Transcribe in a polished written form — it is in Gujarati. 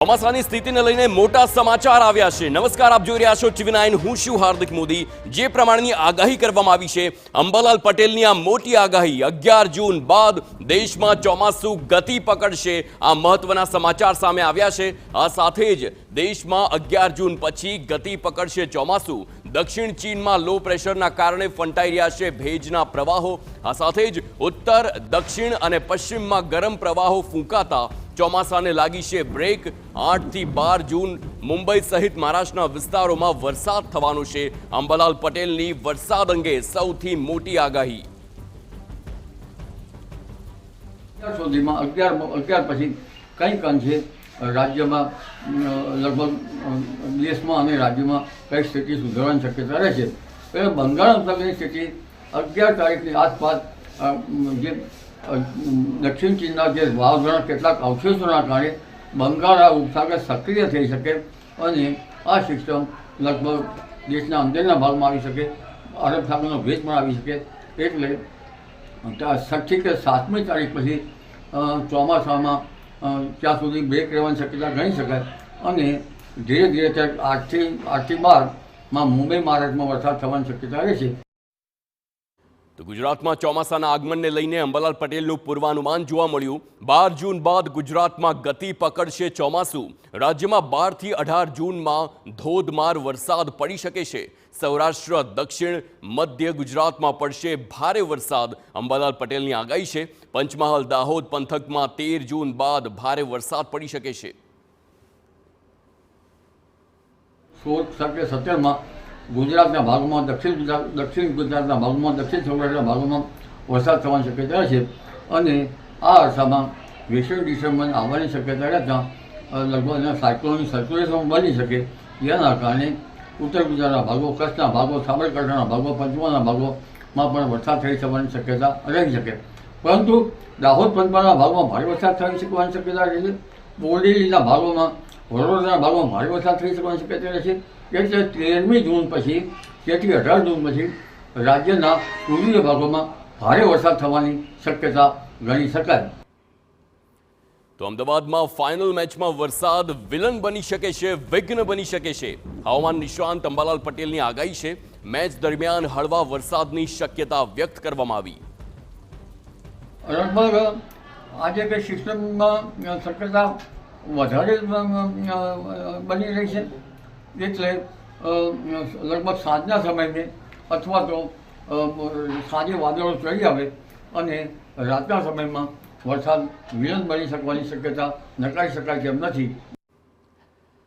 ચોમાસાની સ્થિતિને લઈને મોટા સમાચાર આવ્યા છે। નમસ્કાર, આપ જોઈ રહ્યા છો TV9। હું છું હાર્દિક મોદી। જે પ્રમાણેની આગાહી કરવામાં આવી છે, અંબાલાલ પટેલની આ મોટી આગાહી 11 જૂન બાદ દેશમાં ચોમાસું ગતિ પકડશે, આ મહત્વના સમાચાર સામે આવ્યા છે। આ સાથે જ દેશમાં 11 જૂન પછી ગતિ પકડશે ચોમાસું। દક્ષિણ ચીનમાં લો પ્રેશરના કારણે ફંટાઈ રહ્યા છે ભેજના પ્રવાહો। આ સાથે જ ઉત્તર, દક્ષિણ અને પશ્ચિમમાં ગરમ પ્રવાહો ફૂંકાતા ચોમાસાને લાગી છે બ્રેક। 8 થી 12 જૂન મુંબઈ સહિત મહારાષ્ટ્રના વિસ્તારોમાં વરસાદ થવાનો છે। અંબાલાલ પટેલની વરસાદ અંગે સૌથી મોટી આગાહી। સુધીમાં 11 પછી કંઈક અંશે રાજ્યમાં લગભગ દેશમાં અને રાજ્યમાં કઈ સ્થિતિ સુધારવાની શક્યતા રહે છે। એટલે બંગાળ ઉપસાગરની સ્થિતિ 11 તારીખની આસપાસ જે દક્ષિણ ચીનના જે વાવાઝોડા કેટલાક અવશેષોના કારણે બંગાળ ઉપસાગર સક્રિય થઈ શકે અને આ સિસ્ટમ લગભગ દેશના અંદરના ભાગમાં આવી શકે, અરબ સાગરનો ભેજ પણ આવી શકે। એટલે 6મી કે 7મી તારીખ પછી ચોમાસામાં ત્યાં સુધી બ્રેક રહેવાની શક્યતા ગણી શકાય અને ધીરે ધીરે 8 થી 12માં મુંબઈ મહારાષ્ટ્રમાં વરસાદ થવાની શક્યતા રહેશે। તો ગુજરાતમાં ચોમાસાના આગમનને લઈને અંબાલાલ પટેલનું પૂર્વાનુમાન જોવા મળ્યું। 12 જૂન બાદ ગુજરાતમાં ગતિ પકડશે ચોમાસું। રાજ્યમાં 12 થી 18 જૂનમાં ધોધમાર વરસાદ પડી શકે છે। સૌરાષ્ટ્ર, દક્ષિણ, મધ્ય ગુજરાતમાં પડશે ભારે વરસાદ, અંબાલાલ પટેલની આગાહી છે। પંચમહાલ, દાહોદ પંથકમાં 13 જૂન બાદ ભારે વરસાદ પડી શકે છે। 16 કે 17માં ગુજરાતના ભાગોમાં, દક્ષિણ ગુજરાતના ભાગોમાં, દક્ષિણ સૌરાષ્ટ્રના ભાગોમાં વરસાદ થવાની શક્યતા છે અને આ અરસામાં વેસ્ટર્ન ડિસ્ટર્બન્સ આવવાની શક્યતા રહેતા લગભગ સાયક્લોનિક સર્ક્યુલેશન બની શકે, જેના કારણે ઉત્તર ગુજરાતના ભાગો, કચ્છના ભાગો, સાબરકાંઠાના ભાગો, પંચમહાલના ભાગોમાં પણ વરસાદ થઈ શકવાની શક્યતા રહી શકે। પરંતુ દાહોદ પંચમહાલના ભાગોમાં ભારે વરસાદ થઈ શકવાની શક્યતા રહે છે। બોરડેલીના ભાગોમાં, વડોદરાના ભાગોમાં ભારે વરસાદ થઈ શકવાની શક્યતા રહેશે। એટલે 13મી જૂન પછી, 13 થી 18 જૂન પછી રાજ્યના પૂર્વીય ભાગોમાં ભારે વરસાદ થવાની શક્યતા ગણી શકાય। તો અમદાવાદમાં ફાઇનલ મેચમાં વરસાદ વિલન બની શકે છે, વિઘ્ન બની શકે છે। હવામાન નિષ્ણાંત અંબાલાલ પટેલની આગાહી છે। મેચ દરમિયાન હળવા વરસાદની શક્યતા વ્યક્ત કરવામાં આવી। લગભગ આજે કે સિસ્ટમમાં શક્યતા વધારે બની રહી છે। એટલે લગભગ સાંજના સમયે અથવા તો સાંજે વાદળો ચડી આવે અને રાતના સમયમાં વરસાદ વિલન બની શકવાની શક્યતા નકારી શકાય તેમ નથી।